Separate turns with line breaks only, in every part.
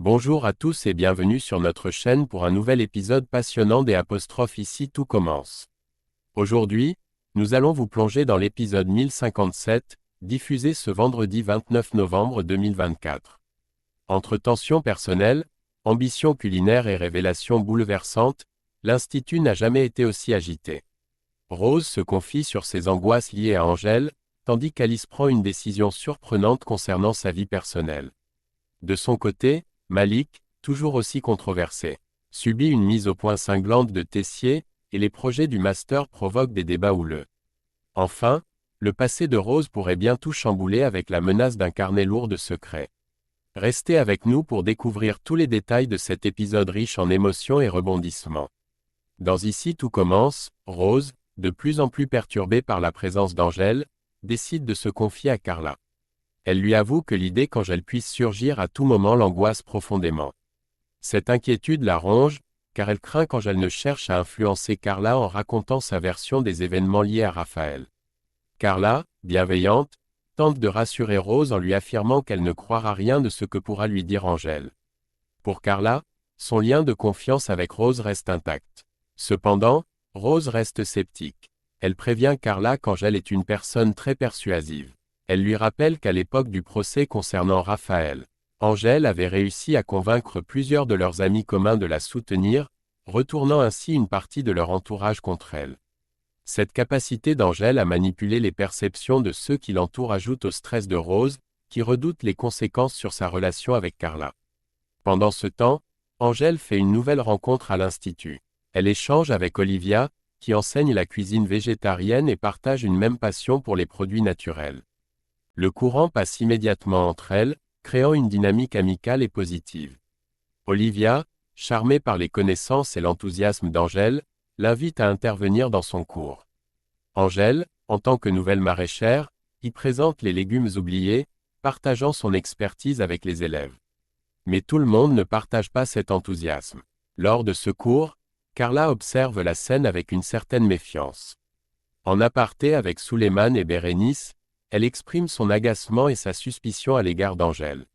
Bonjour à tous et bienvenue sur notre chaîne pour un nouvel épisode passionnant des apostrophes ici tout commence. Aujourd'hui, nous allons vous plonger dans l'épisode 1057, diffusé ce vendredi 29 novembre 2024. Entre tensions personnelles, ambitions culinaires et révélations bouleversantes, l'Institut n'a jamais été aussi agité. Rose se confie sur ses angoisses liées à Angèle, tandis qu'Alice prend une décision surprenante concernant sa vie personnelle. De son côté, Malik, toujours aussi controversé, subit une mise au point cinglante de Tessier, et les projets du master provoquent des débats houleux. Enfin, le passé de Rose pourrait bien tout chambouler avec la menace d'un carnet lourd de secrets. Restez avec nous pour découvrir tous les détails de cet épisode riche en émotions et rebondissements. Dans Ici tout commence, Rose, de plus en plus perturbée par la présence d'Angèle, décide de se confier à Carla. Elle lui avoue que l'idée qu'Angèle puisse surgir à tout moment l'angoisse profondément. Cette inquiétude la ronge, car elle craint qu'Angèle ne cherche à influencer Carla en racontant sa version des événements liés à Raphaël. Carla, bienveillante, tente de rassurer Rose en lui affirmant qu'elle ne croira rien de ce que pourra lui dire Angèle. Pour Carla, son lien de confiance avec Rose reste intact. Cependant, Rose reste sceptique. Elle prévient Carla qu'Angèle est une personne très persuasive. Elle lui rappelle qu'à l'époque du procès concernant Raphaël, Angèle avait réussi à convaincre plusieurs de leurs amis communs de la soutenir, retournant ainsi une partie de leur entourage contre elle. Cette capacité d'Angèle à manipuler les perceptions de ceux qui l'entourent ajoute au stress de Rose, qui redoute les conséquences sur sa relation avec Carla. Pendant ce temps, Angèle fait une nouvelle rencontre à l'Institut. Elle échange avec Olivia, qui enseigne la cuisine végétarienne et partage une même passion pour les produits naturels. Le courant passe immédiatement entre elles, créant une dynamique amicale et positive. Olivia, charmée par les connaissances et l'enthousiasme d'Angèle, l'invite à intervenir dans son cours. Angèle, en tant que nouvelle maraîchère, y présente les légumes oubliés, partageant son expertise avec les élèves. Mais tout le monde ne partage pas cet enthousiasme. Lors de ce cours, Carla observe la scène avec une certaine méfiance. En aparté avec Souleymane et Bérénice, elle exprime son agacement et sa suspicion à l'égard d'Angèle.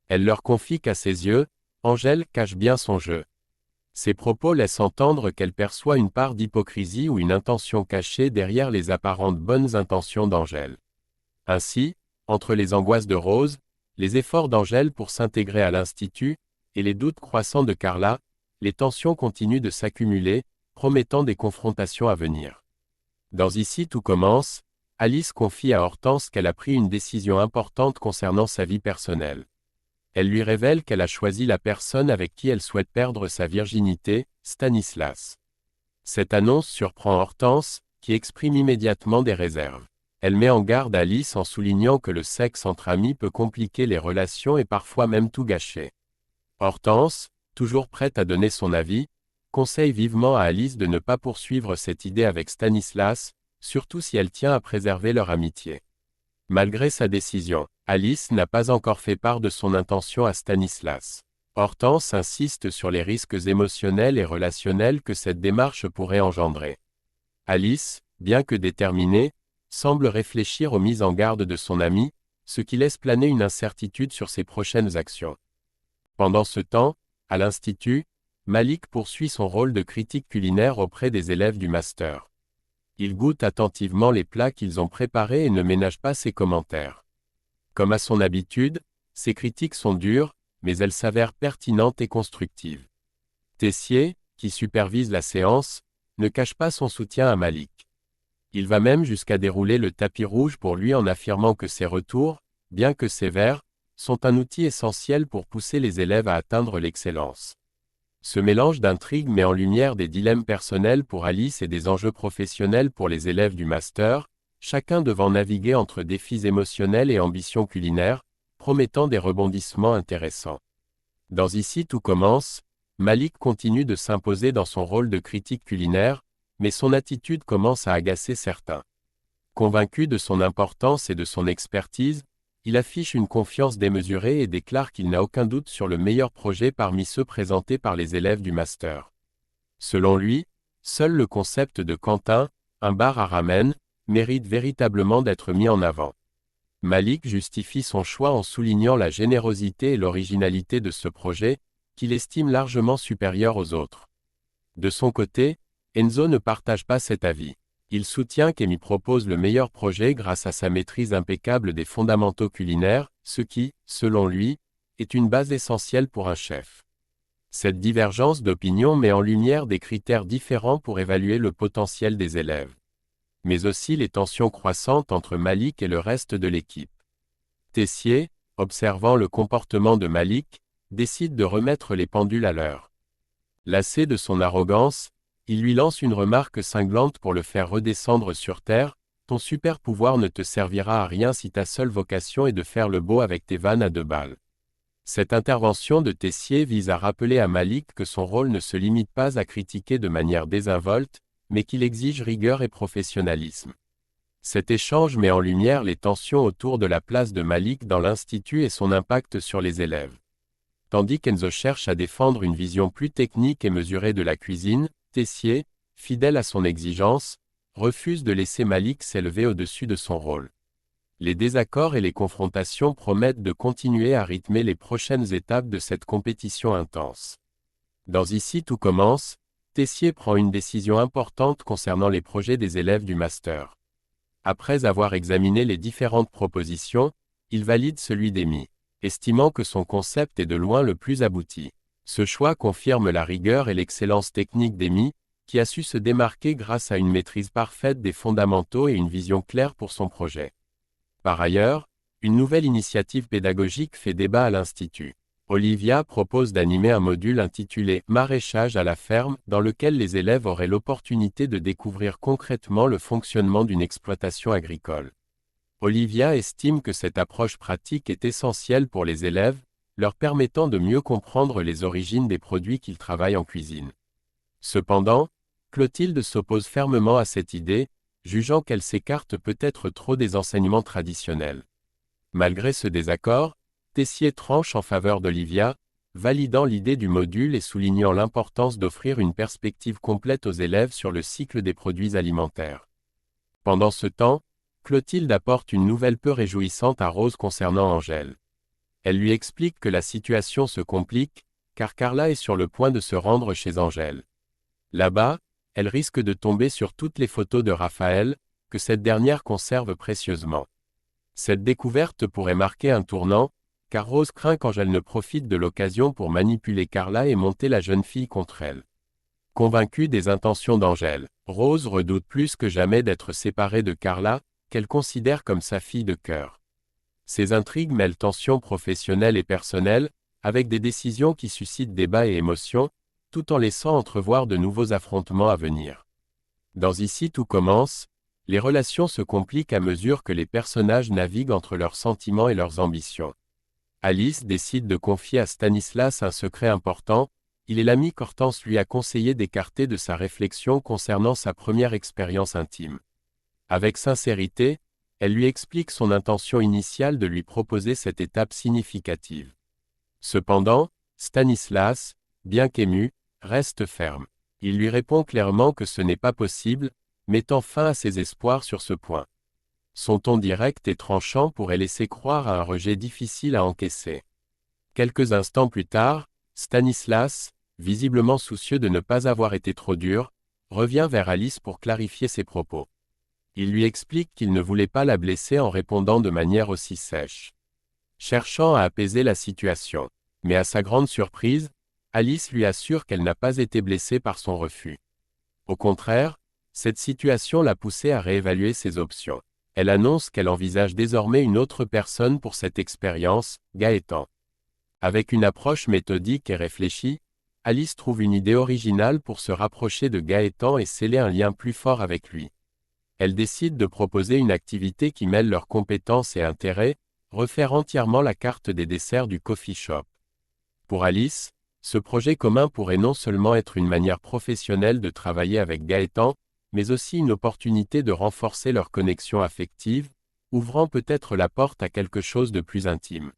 Elle leur confie qu'à ses yeux, Angèle cache bien son jeu. Ses propos laissent entendre qu'elle perçoit une part d'hypocrisie ou une intention cachée derrière les apparentes bonnes intentions d'Angèle. Ainsi, entre les angoisses de Rose, les efforts d'Angèle pour s'intégrer à l'Institut, et les doutes croissants de Carla, les tensions continuent de s'accumuler, promettant des confrontations à venir. Dans Ici tout commence, Alice confie à Hortense qu'elle a pris une décision importante concernant sa vie personnelle. Elle lui révèle qu'elle a choisi la personne avec qui elle souhaite perdre sa virginité, Stanislas. Cette annonce surprend Hortense, qui exprime immédiatement des réserves. Elle met en garde Alice en soulignant que le sexe entre amis peut compliquer les relations et parfois même tout gâcher. Hortense, toujours prête à donner son avis, conseille vivement à Alice de ne pas poursuivre cette idée avec Stanislas, surtout si elle tient à préserver leur amitié. Malgré sa décision, Alice n'a pas encore fait part de son intention à Stanislas. Hortense insiste sur les risques émotionnels et relationnels que cette démarche pourrait engendrer. Alice, bien que déterminée, semble réfléchir aux mises en garde de son amie, ce qui laisse planer une incertitude sur ses prochaines actions. Pendant ce temps, à l'Institut, Malik poursuit son rôle de critique culinaire auprès des élèves du master. Il goûte attentivement les plats qu'ils ont préparés et ne ménage pas ses commentaires. Comme à son habitude, ses critiques sont dures, mais elles s'avèrent pertinentes et constructives. Tessier, qui supervise la séance, ne cache pas son soutien à Malik. Il va même jusqu'à dérouler le tapis rouge pour lui en affirmant que ses retours, bien que sévères, sont un outil essentiel pour pousser les élèves à atteindre l'excellence. Ce mélange d'intrigues met en lumière des dilemmes personnels pour Alice et des enjeux professionnels pour les élèves du master, chacun devant naviguer entre défis émotionnels et ambitions culinaires, promettant des rebondissements intéressants. Dans Ici tout commence, Malik continue de s'imposer dans son rôle de critique culinaire, mais son attitude commence à agacer certains. Convaincu de son importance et de son expertise, il affiche une confiance démesurée et déclare qu'il n'a aucun doute sur le meilleur projet parmi ceux présentés par les élèves du master. Selon lui, seul le concept de Quentin, un bar à ramen, mérite véritablement d'être mis en avant. Malik justifie son choix en soulignant la générosité et l'originalité de ce projet, qu'il estime largement supérieur aux autres. De son côté, Enzo ne partage pas cet avis. Il soutient qu'Amy propose le meilleur projet grâce à sa maîtrise impeccable des fondamentaux culinaires, ce qui, selon lui, est une base essentielle pour un chef. Cette divergence d'opinion met en lumière des critères différents pour évaluer le potentiel des élèves, mais aussi les tensions croissantes entre Malik et le reste de l'équipe. Tessier, observant le comportement de Malik, décide de remettre les pendules à l'heure. Lassé de son arrogance, il lui lance une remarque cinglante pour le faire redescendre sur terre: « Ton super pouvoir ne te servira à rien si ta seule vocation est de faire le beau avec tes vannes à 2 balles. » Cette intervention de Tessier vise à rappeler à Malik que son rôle ne se limite pas à critiquer de manière désinvolte, mais qu'il exige rigueur et professionnalisme. Cet échange met en lumière les tensions autour de la place de Malik dans l'institut et son impact sur les élèves. Tandis qu'Enzo cherche à défendre une vision plus technique et mesurée de la cuisine, Tessier, fidèle à son exigence, refuse de laisser Malik s'élever au-dessus de son rôle. Les désaccords et les confrontations promettent de continuer à rythmer les prochaines étapes de cette compétition intense. Dans Ici tout commence, Tessier prend une décision importante concernant les projets des élèves du master. Après avoir examiné les différentes propositions, il valide celui d'Amy, estimant que son concept est de loin le plus abouti. Ce choix confirme la rigueur et l'excellence technique d'Amy, qui a su se démarquer grâce à une maîtrise parfaite des fondamentaux et une vision claire pour son projet. Par ailleurs, une nouvelle initiative pédagogique fait débat à l'Institut. Olivia propose d'animer un module intitulé « Maraîchage à la ferme » dans lequel les élèves auraient l'opportunité de découvrir concrètement le fonctionnement d'une exploitation agricole. Olivia estime que cette approche pratique est essentielle pour les élèves, leur permettant de mieux comprendre les origines des produits qu'ils travaillent en cuisine. Cependant, Clotilde s'oppose fermement à cette idée, jugeant qu'elle s'écarte peut-être trop des enseignements traditionnels. Malgré ce désaccord, Tessier tranche en faveur d'Olivia, validant l'idée du module et soulignant l'importance d'offrir une perspective complète aux élèves sur le cycle des produits alimentaires. Pendant ce temps, Clotilde apporte une nouvelle peu réjouissante à Rose concernant Angèle. Elle lui explique que la situation se complique, car Carla est sur le point de se rendre chez Angèle. Là-bas, elle risque de tomber sur toutes les photos de Raphaël, que cette dernière conserve précieusement. Cette découverte pourrait marquer un tournant, car Rose craint qu'Angèle ne profite de l'occasion pour manipuler Carla et monter la jeune fille contre elle. Convaincue des intentions d'Angèle, Rose redoute plus que jamais d'être séparée de Carla, qu'elle considère comme sa fille de cœur. Ces intrigues mêlent tensions professionnelles et personnelles, avec des décisions qui suscitent débats et émotions, tout en laissant entrevoir de nouveaux affrontements à venir. Dans Ici tout commence, les relations se compliquent à mesure que les personnages naviguent entre leurs sentiments et leurs ambitions. Alice décide de confier à Stanislas un secret important: il est l'ami qu'Hortense lui a conseillé d'écarter de sa réflexion concernant sa première expérience intime. Avec sincérité, elle lui explique son intention initiale de lui proposer cette étape significative. Cependant, Stanislas, bien qu'ému, reste ferme. Il lui répond clairement que ce n'est pas possible, mettant fin à ses espoirs sur ce point. Son ton direct et tranchant pourrait laisser croire à un rejet difficile à encaisser. Quelques instants plus tard, Stanislas, visiblement soucieux de ne pas avoir été trop dur, revient vers Alice pour clarifier ses propos. Il lui explique qu'il ne voulait pas la blesser en répondant de manière aussi sèche, cherchant à apaiser la situation. Mais à sa grande surprise, Alice lui assure qu'elle n'a pas été blessée par son refus. Au contraire, cette situation l'a poussée à réévaluer ses options. Elle annonce qu'elle envisage désormais une autre personne pour cette expérience, Gaëtan. Avec une approche méthodique et réfléchie, Alice trouve une idée originale pour se rapprocher de Gaëtan et sceller un lien plus fort avec lui. Elle décide de proposer une activité qui mêle leurs compétences et intérêts, refaire entièrement la carte des desserts du coffee shop. Pour Alice, ce projet commun pourrait non seulement être une manière professionnelle de travailler avec Gaëtan, mais aussi une opportunité de renforcer leur connexion affective, ouvrant peut-être la porte à quelque chose de plus intime.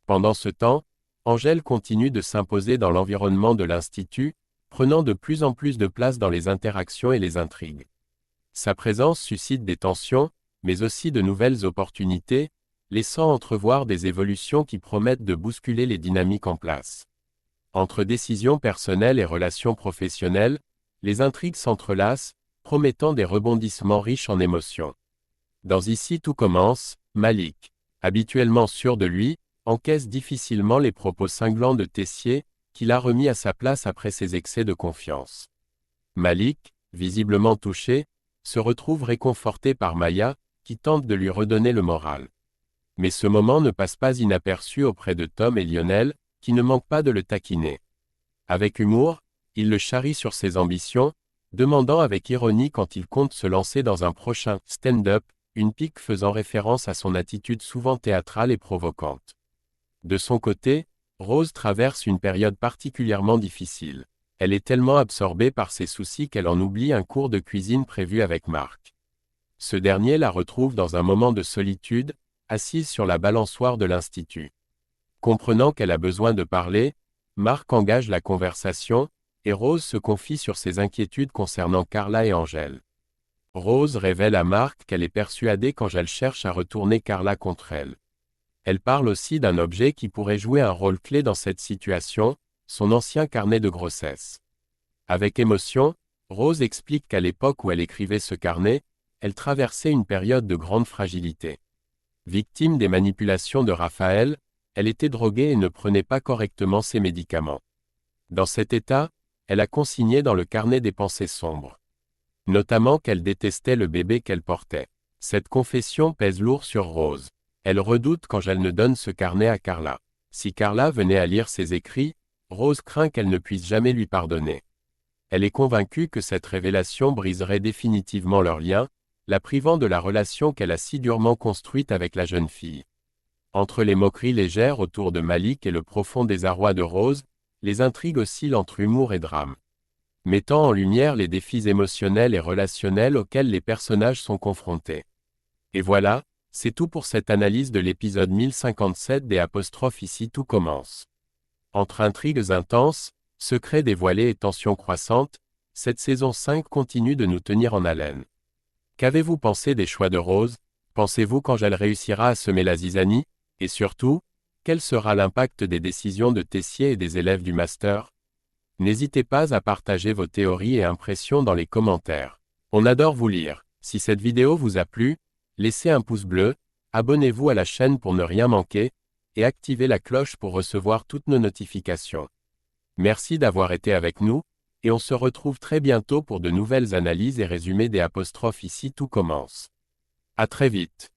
Pendant ce temps, Angèle continue de s'imposer dans l'environnement de l'Institut, prenant de plus en plus de place dans les interactions et les intrigues. Sa présence suscite des tensions, mais aussi de nouvelles opportunités, laissant entrevoir des évolutions qui promettent de bousculer les dynamiques en place. Entre décisions personnelles et relations professionnelles, les intrigues s'entrelacent, promettant des rebondissements riches en émotions. Dans Ici tout commence, Malik, habituellement sûr de lui, encaisse difficilement les propos cinglants de Tessier, qui l'a remis à sa place après ses excès de confiance. Malik, visiblement touché, se retrouve réconforté par Maya, qui tente de lui redonner le moral. Mais ce moment ne passe pas inaperçu auprès de Tom et Lionel, qui ne manquent pas de le taquiner. Avec humour, il le charrie sur ses ambitions, demandant avec ironie quand il compte se lancer dans un prochain « stand-up », une pique faisant référence à son attitude souvent théâtrale et provocante. De son côté, Rose traverse une période particulièrement difficile. Elle est tellement absorbée par ses soucis qu'elle en oublie un cours de cuisine prévu avec Marc. Ce dernier la retrouve dans un moment de solitude, assise sur la balançoire de l'Institut. Comprenant qu'elle a besoin de parler, Marc engage la conversation, et Rose se confie sur ses inquiétudes concernant Carla et Angèle. Rose révèle à Marc qu'elle est persuadée qu'Angèle cherche à retourner Carla contre elle. Elle parle aussi d'un objet qui pourrait jouer un rôle clé dans cette situation, son ancien carnet de grossesse. Avec émotion, Rose explique qu'à l'époque où elle écrivait ce carnet, elle traversait une période de grande fragilité. Victime des manipulations de Raphaël, elle était droguée et ne prenait pas correctement ses médicaments. Dans cet état, elle a consigné dans le carnet des pensées sombres. Notamment qu'elle détestait le bébé qu'elle portait. Cette confession pèse lourd sur Rose. Elle redoute qu'Angèle ne donne ce carnet à Carla. Si Carla venait à lire ses écrits, Rose craint qu'elle ne puisse jamais lui pardonner. Elle est convaincue que cette révélation briserait définitivement leur lien, la privant de la relation qu'elle a si durement construite avec la jeune fille. Entre les moqueries légères autour de Malik et le profond désarroi de Rose, les intrigues oscillent entre humour et drame. Mettant en lumière les défis émotionnels et relationnels auxquels les personnages sont confrontés. Et voilà, c'est tout pour cette analyse de l'épisode 1057 des apostrophes Ici tout commence. Entre intrigues intenses, secrets dévoilés et tensions croissantes, cette saison 5 continue de nous tenir en haleine. Qu'avez-vous pensé des choix de Rose? Pensez-vous qu'Angèle réussira à semer la zizanie? Et surtout, quel sera l'impact des décisions de Tessier et des élèves du master? N'hésitez pas à partager vos théories et impressions dans les commentaires. On adore vous lire. Si cette vidéo vous a plu, laissez un pouce bleu, abonnez-vous à la chaîne pour ne rien manquer, et activez la cloche pour recevoir toutes nos notifications. Merci d'avoir été avec nous, et on se retrouve très bientôt pour de nouvelles analyses et résumés des apostrophes Ici tout commence. À très vite.